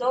2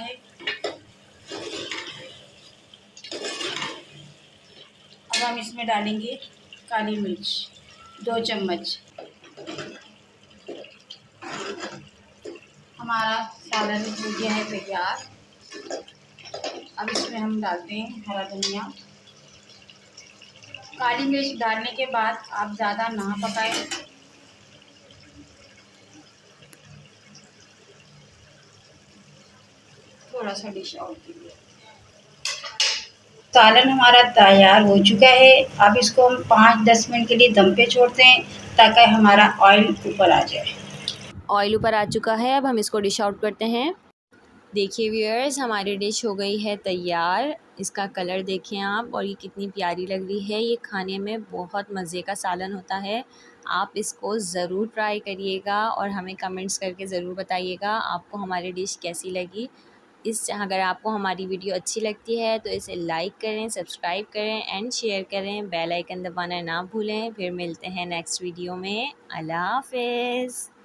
है। अब हम इसमें डालेंगे काली मिर्च 2 चम्मच। हमारा सालन हो गया है तैयार। अब इसमें हम डालते हैं हरा धनिया। काली मिर्च डालने के बाद आप ज़्यादा ना पकाएं। थोड़ा सा डिश आउट कीजिए। सालन हमारा तैयार हो चुका है। अब इसको हम 5-10 मिनट के लिए दम पे छोड़ते हैं ताकि हमारा ऑयल ऊपर आ जाए। ऑयल ऊपर आ चुका है, अब हम इसको डिश आउट करते हैं। देखिए व्यूअर्स, हमारी डिश हो गई है तैयार। इसका कलर देखें आप, और ये कितनी प्यारी लग रही है। ये खाने में बहुत मज़े का सालन होता है। आप इसको ज़रूर ट्राई करिएगा और हमें कमेंट्स करके ज़रूर बताइएगा आपको हमारी डिश कैसी लगी। अगर आपको हमारी वीडियो अच्छी लगती है तो इसे लाइक करें, सब्सक्राइब करें एंड शेयर करें। बेल आइकन दबाना ना भूलें। फिर मिलते हैं नेक्स्ट वीडियो में। अल्लाह हाफ़िज़।